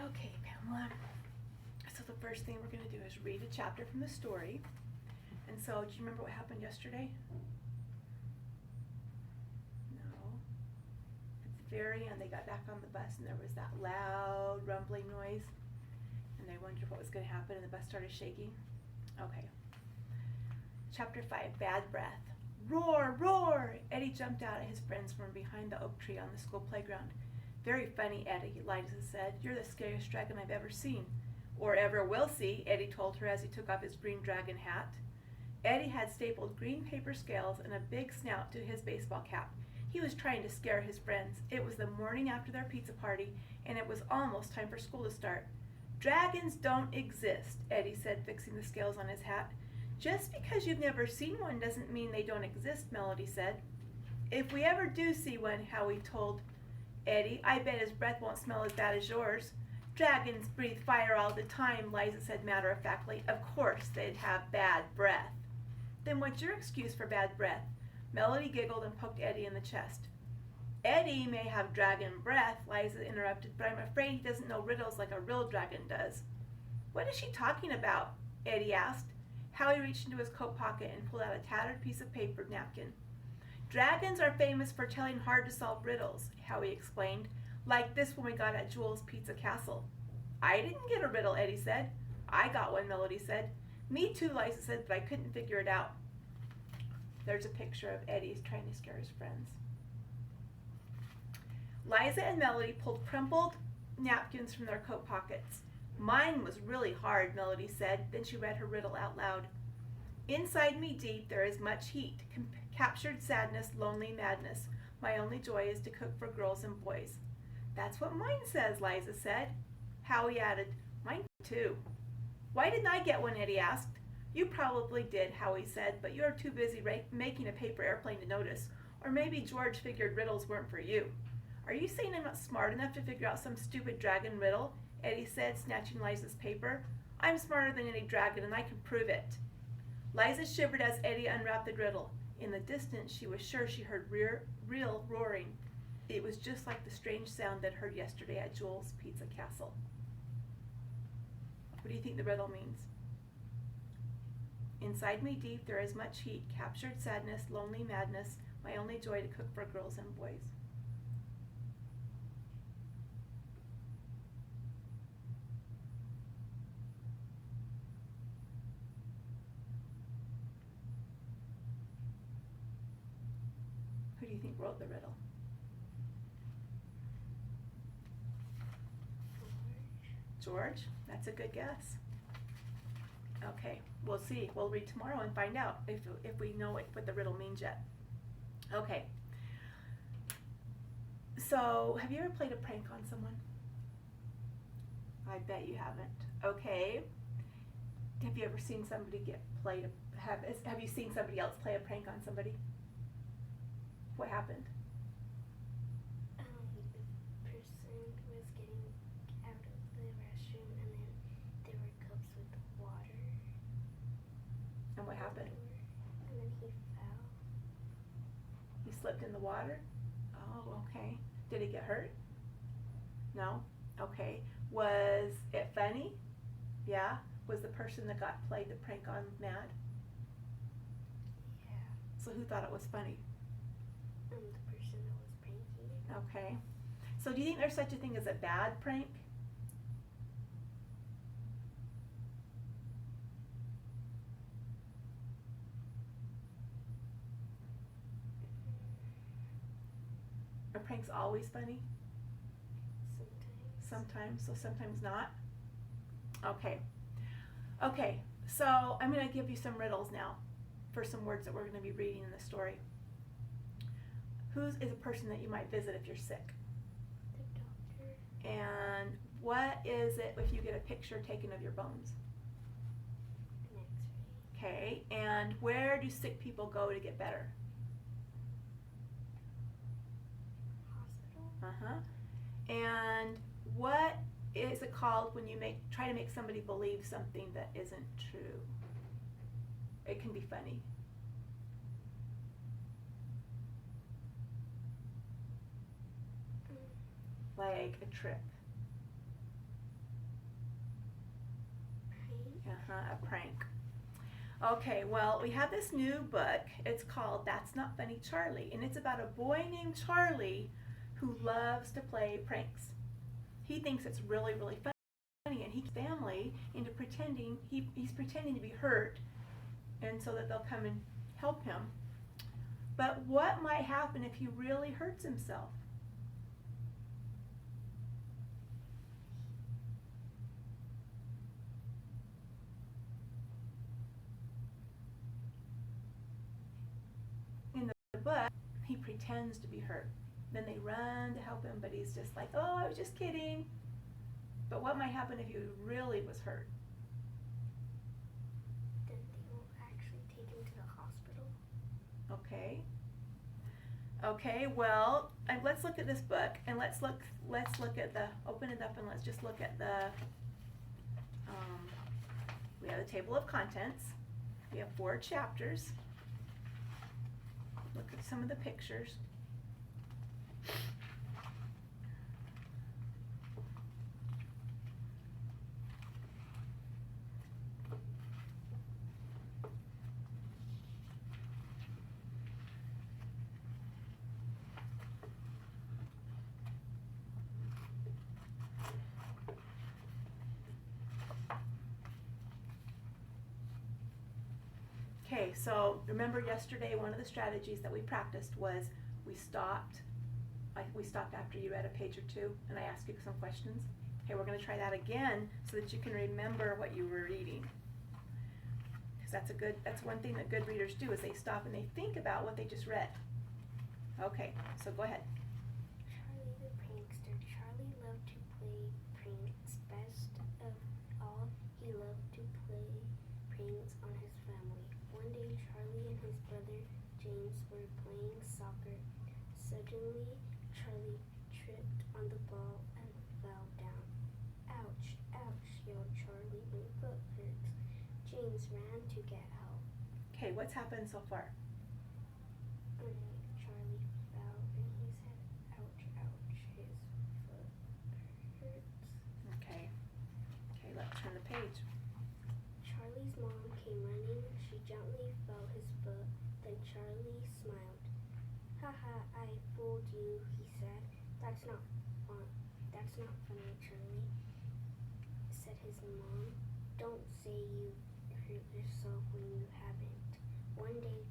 Okay, Pamela. So the first thing we're going to do is read a chapter from the story. And so, do you remember what happened yesterday? No. At the very end, they got back on the bus and there was that loud rumbling noise. And they wondered what was going to happen and the bus started shaking. Okay. Chapter 5, Bad Breath. Roar, roar! Eddie jumped out at his friends from behind the oak tree on the school playground. Very funny, Eddie, Liza said. You're the scariest dragon I've ever seen. Or ever will see, Eddie told her as he took off his green dragon hat. Eddie had stapled green paper scales and a big snout to his baseball cap. He was trying to scare his friends. It was the morning after their pizza party, and it was almost time for school to start. Dragons don't exist, Eddie said, fixing the scales on his hat. Just because you've never seen one doesn't mean they don't exist, Melody said. If we ever do see one, Howie told Eddie, I bet his breath won't smell as bad as yours. Dragons breathe fire all the time, Liza said matter-of-factly. Of course they'd have bad breath. Then what's your excuse for bad breath? Melody giggled and poked Eddie in the chest. Eddie may have dragon breath, Liza interrupted, but I'm afraid he doesn't know riddles like a real dragon does. What is she talking about? Eddie asked. Howie reached into his coat pocket and pulled out a tattered piece of paper napkin. Dragons are famous for telling hard-to-solve riddles, Howie explained, like this one we got at Jewel's Pizza Castle. I didn't get a riddle, Eddie said. I got one, Melody said. Me too, Liza said, but I couldn't figure it out. There's a picture of Eddie trying to scare his friends. Liza and Melody pulled crumpled napkins from their coat pockets. Mine was really hard, Melody said. Then she read her riddle out loud. Inside me deep there is much heat, captured sadness, lonely madness. My only joy is to cook for girls and boys. That's what mine says, Liza said. Howie added, mine too. Why didn't I get one, Eddie asked. You probably did, Howie said, but you're too busy making a paper airplane to notice. Or maybe George figured riddles weren't for you. Are you saying I'm not smart enough to figure out some stupid dragon riddle? Eddie said, snatching Liza's paper. I'm smarter than any dragon, and I can prove it. Liza shivered as Eddie unwrapped the riddle. In the distance, she was sure she heard real roaring. It was just like the strange sound they'd heard yesterday at Jewel's Pizza Castle. What do you think the riddle means? Inside me deep there is much heat, captured sadness, lonely madness, my only joy to cook for girls and boys. Who do you think wrote the riddle? George? That's a good guess. Okay, we'll see. We'll read tomorrow and find out if we know what the riddle means yet. Okay. So, have you ever played a prank on someone? I bet you haven't. Okay. Have you ever seen somebody have you seen somebody else play a prank on somebody? What happened? The person was getting out of the restroom and then there were cups with water. And what happened? And then he fell. He slipped in the water? Oh, okay. Did he get hurt? No? Okay. Was it funny? Yeah? Was the person that played the prank on mad? Yeah. So who thought it was funny? The person that was pranking. Okay. So do you think there's such a thing as a bad prank? Are pranks always funny? Sometimes. Sometimes, so sometimes not? Okay. Okay, so I'm going to give you some riddles now for some words that we're going to be reading in the story. Who is a person that you might visit if you're sick? The doctor. And what is it if you get a picture taken of your bones? An X-ray. Okay, and where do sick people go to get better? Hospital. And what is it called when you try to make somebody believe something that isn't true? It can be funny. Like a trick. A prank. Okay, well, we have this new book. It's called That's Not Funny, Charlie, and it's about a boy named Charlie who loves to play pranks. He thinks it's really, really funny, and he gets family into pretending he's pretending to be hurt, and so that they'll come and help him. But what might happen if he really hurts himself? In the book, he pretends to be hurt. Then they run to help him, but he's just like, oh, I was just kidding. But what might happen if he really was hurt? Then they will actually take him to the hospital. Okay. Okay, well, let's look at this book, and let's look at the, open it up, and let's just look at the, we have the table of contents. We have 4 chapters. Look at some of the pictures. Okay, so remember yesterday one of the strategies that we practiced was we stopped after you read a page or 2 and I asked you some questions. Okay, we're going to try that again so that you can remember what you were reading. Because that's one thing that good readers do is they stop and they think about what they just read. Okay, so go ahead. Charlie the prankster. Charlie loved to play pranks. Best of all, he loved to play pranks on his family. One day, Charlie and his brother James were playing soccer. Suddenly, Charlie tripped on the ball and fell down. Ouch, ouch, yelled Charlie, my foot hurts. James ran to get help. Okay, what's happened so far? Charlie fell and he said, ouch, ouch, his foot hurts. Okay, let's turn the page. Charlie's mom came running. She gently felt his foot. Then Charlie smiled. Haha, I fooled you, he said. That's not fun. That's not funny, Charlie, said his mom. Don't say you hurt yourself when you haven't. One day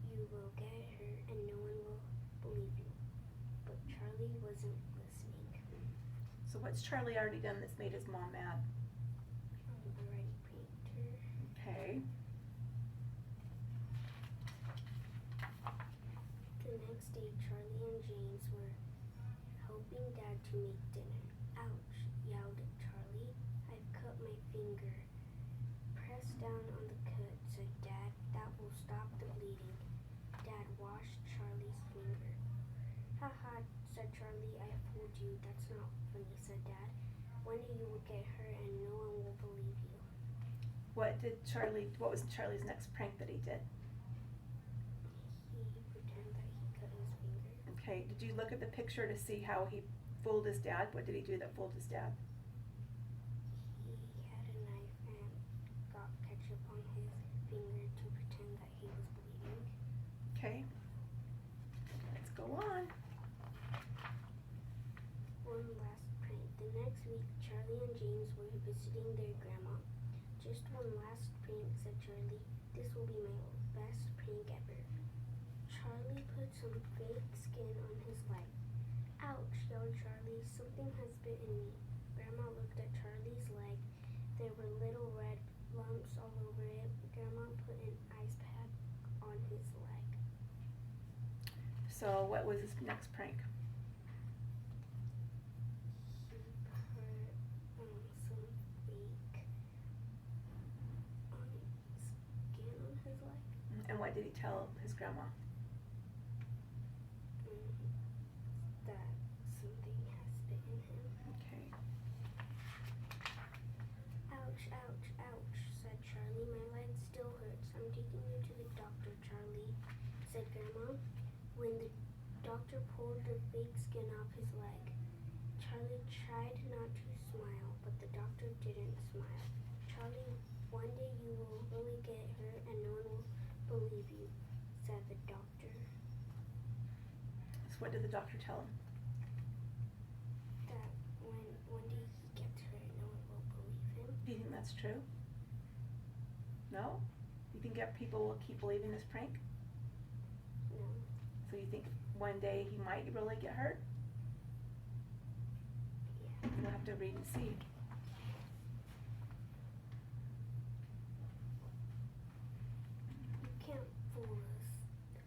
you will get hurt and no one will believe you. But Charlie wasn't listening. So what's Charlie already done that's made his mom mad? Already pranked her. Okay. The next day, Charlie and James were helping Dad to make dinner. Ouch, yelled Charlie. I've cut my finger. Press down on the cut, said Dad. That will stop the bleeding. Dad washed Charlie's finger. Haha, said Charlie. I fooled you. That's not funny, said Dad. One day you will get hurt and no one will believe you. What was Charlie's next prank that he did? He pretended that he cut his finger. Okay, did you look at the picture to see how he fooled his dad? What did he do that fooled his dad? He had a knife and got ketchup on his finger to pretend that he was bleeding. Okay, let's go on. One last prank. The next week, Charlie and James were visiting their grandma. Just one last prank, said Charlie. This will be my best prank ever. Charlie put some fake skin on his leg. Ouch, yelled Charlie. Something has bitten me. Grandma looked at Charlie's leg. There were little red lumps all over it. Grandma put an ice pack on his leg. So what was his next prank? He put some fake skin on his leg. And what did he tell his grandma? That something has bitten him. Okay. Ouch, ouch, ouch, said Charlie. My leg still hurts. I'm taking you to the doctor, Charlie, said Grandma. When the doctor pulled the fake skin off his leg, Charlie tried not to smile, but the doctor didn't smile. Charlie One day you will really get hurt and no one will believe you, said the doctor. So what did the doctor tell him? That when one day he gets hurt, no one will believe him. Do you think that's true? No? You think that people will keep believing this prank? No. So you think one day he might really get hurt? Yeah. We'll have to read and see. You can't fool us.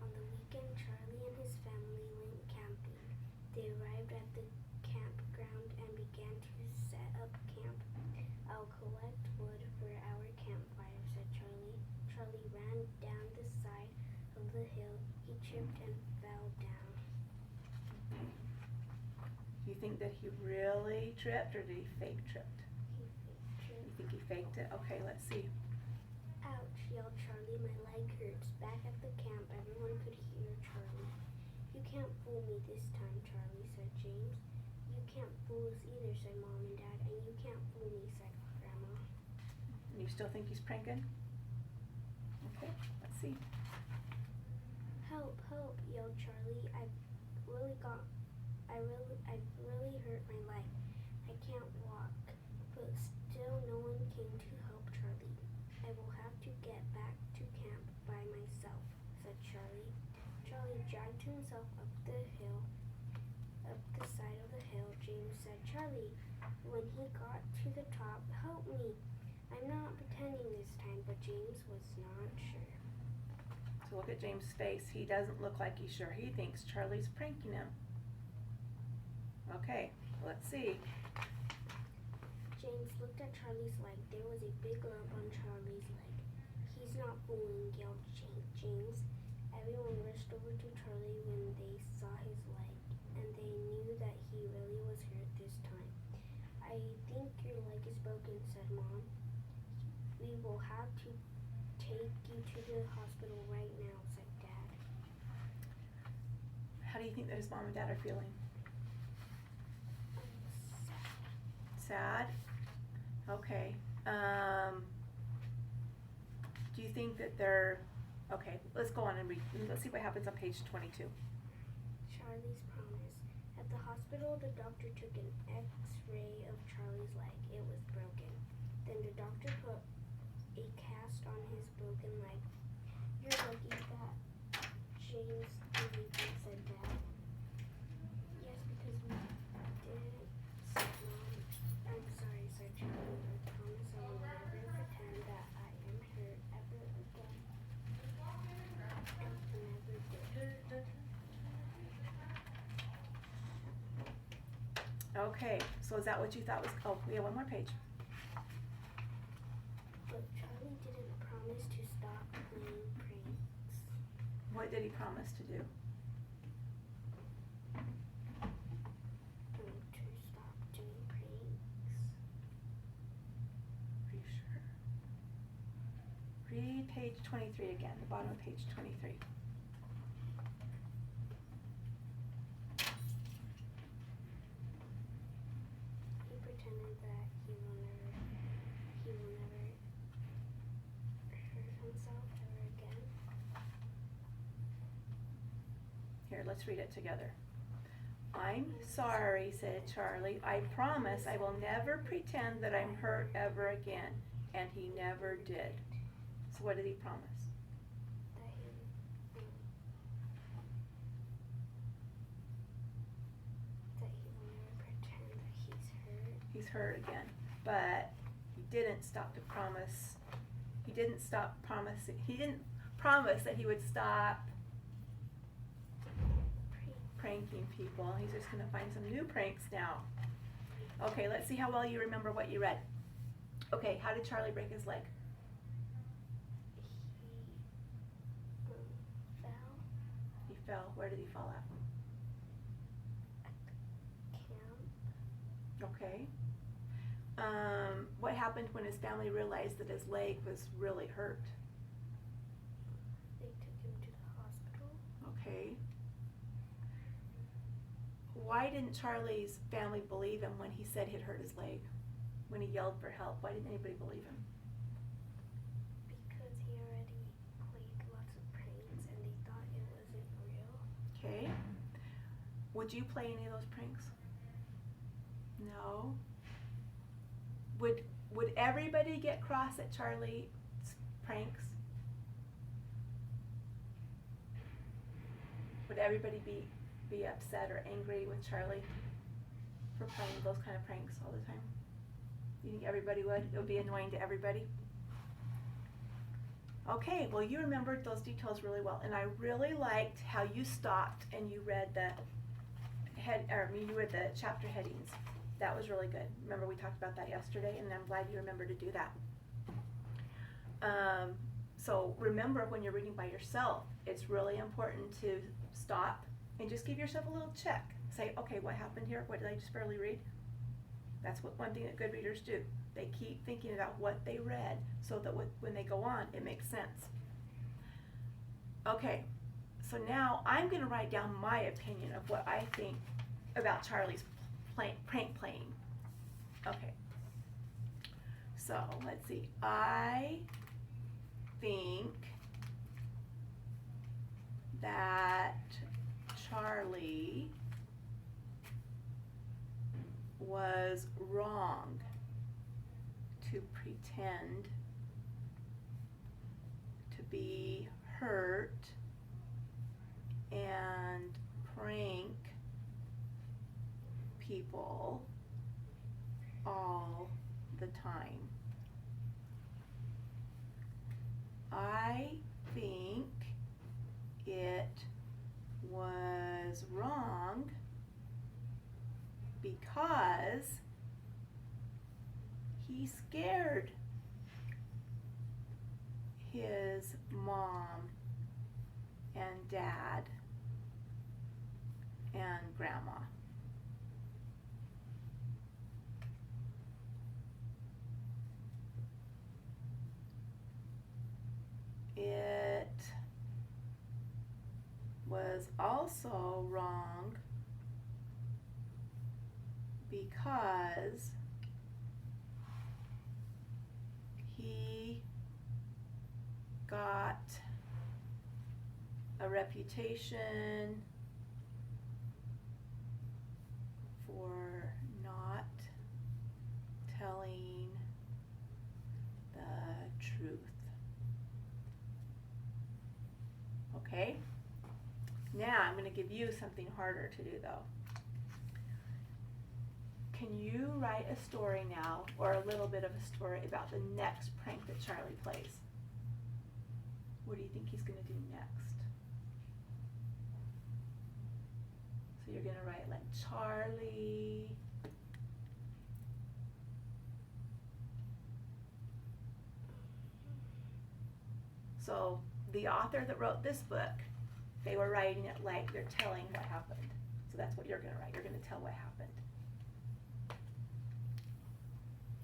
On the weekend, Charlie and his family went camping. They arrived at the campground and began to set up camp. I'll collect wood for our campfire, said Charlie. Charlie ran down the side of the hill. He tripped and fell down. You think that he really tripped or did he fake tripped? He faked You it. think he faked it? Okay, let's see. Ouch, yelled Charlie. My leg hurts. Back at the camp, everyone could hear Charlie. You can't fool me this time, Charlie, said James. You can't fool us either, said Mom and Dad. And you can't fool me, said Grandma. And you still think he's pranking? Okay, let's see. Help, help, yelled Charlie. I've really hurt my leg. I can't walk. But still no one came to help Charlie. I will have to get back to camp by myself, said Charlie. Charlie dragged himself up the side of the hill. James said, Charlie, when he got to the top, help me. I'm not pretending this time, but James was not sure. So look at James' face. He doesn't look like he's sure. He thinks Charlie's pranking him. Okay, let's see. James looked at Charlie's leg. There was a big lump on Charlie's leg. He's not fooling, yelled James. Everyone rushed over to Charlie when they saw his leg, and they knew that he really was hurt this time. I think your leg is broken, said Mom. We will have to take you to the hospital right now, said Dad. How do you think that his mom and dad are feeling? Sad? Okay. Do you think that they're... Okay, let's go on and read. Let's see what happens on page 22. Charlie's promise. At the hospital, the doctor took an X-ray of Charlie's leg. It was broken. Then the doctor put a cast on his broken leg. You're lucky that James believed me, said Dad. Yes, because we didn't, said Mom. I'm sorry, said Charlie. I promise I will never pretend that I am hurt ever again. And he never did. Okay, so is that what you thought was... Oh, we have one more page. But Charlie didn't promise to stop playing pranks. What did he promise to do? To stop doing pranks. Are you sure? Read page 23 again, the bottom of page 23. He pretended that he will never hurt himself ever again. Here, let's read it together. I'm sorry, said Charlie. I promise I will never pretend that I'm hurt ever again. And he never did. So what did he promise? That he will never pretend that he's hurt. He's hurt again. But he didn't stop to promise. He didn't stop promising. He didn't promise that he would stop pranking people. He's just going to find some new pranks now. Okay, let's see how well you remember what you read. Okay, how did Charlie break his leg? He fell He fell. Where did he fall at? at the camp. Okay. What happened when his family realized that his leg was really hurt? They took him to the hospital. Okay. Why didn't Charlie's family believe him when he said he'd hurt his leg? When he yelled for help, why didn't anybody believe him? Would you play any of those pranks? No? Would everybody get cross at Charlie's pranks? Would everybody be upset or angry with Charlie for playing those kind of pranks all the time? You think everybody would? It would be annoying to everybody? Okay, well you remembered those details really well, and I really liked how you stopped and you read the chapter headings. That was really good. Remember we talked about that yesterday, and I'm glad you remembered to do that. So remember, when you're reading by yourself, it's really important to stop and just give yourself a little check. Say, okay, what happened here? What did I just barely read? That's one thing that good readers do. They keep thinking about what they read so that when they go on, it makes sense. Okay, so now I'm going to write down my opinion of what I think about Charlie's prank playing. Okay, so let's see. I think that Charlie was wrong to pretend to be hurt and prank people all the time. I think it was wrong because he scared his mom and dad and grandma. It was also wrong because he got a reputation for not telling the truth. Okay? Now I'm going to give you something harder to do though. Can you write a story now, or a little bit of a story about the next prank that Charlie plays? What do you think he's going to do next? So you're going to write like Charlie So the author that wrote this book, they were writing it like they're telling what happened. So that's what you're going to write. You're going to tell what happened.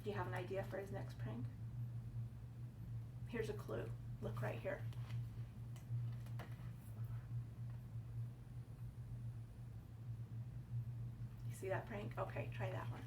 Do you have an idea for his next prank? Here's a clue. Look right here. You see that prank? Okay, try that one.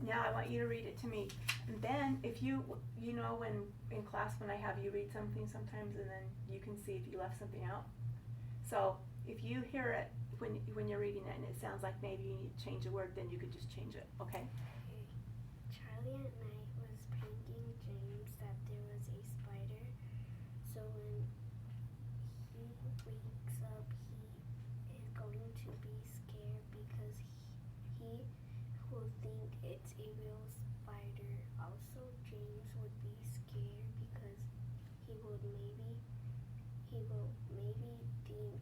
Now I want you to read it to me. And then if you know when in class when I have you read something sometimes and then you can see if you left something out. So if you hear it when you're reading it and it sounds like maybe you need to change a word, then you could just change it, okay? Okay. Charlie at night was pranking James that there was a spider. So when he wakes up, he is going to be scared because he will think it's a real spider. Also, James would be scared because he will maybe think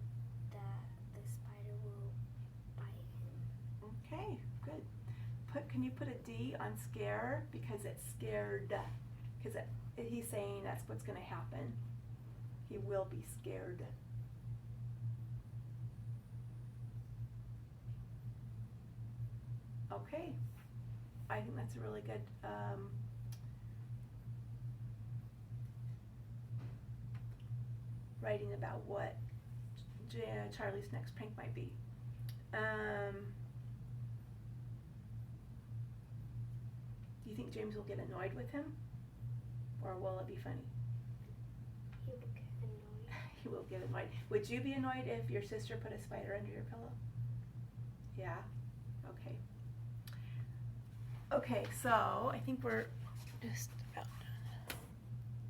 that the spider will bite him. Okay, good. Can you put a D on scare because it's scared? Because he's saying that's what's going to happen. He will be scared. Okay, I think that's a really good writing about what Charlie's next prank might be. Do you think James will get annoyed with him? Or will it be funny? He will get annoyed. He will get annoyed. Would you be annoyed if your sister put a spider under your pillow? Yeah? Okay. Okay, so I think we're just about done.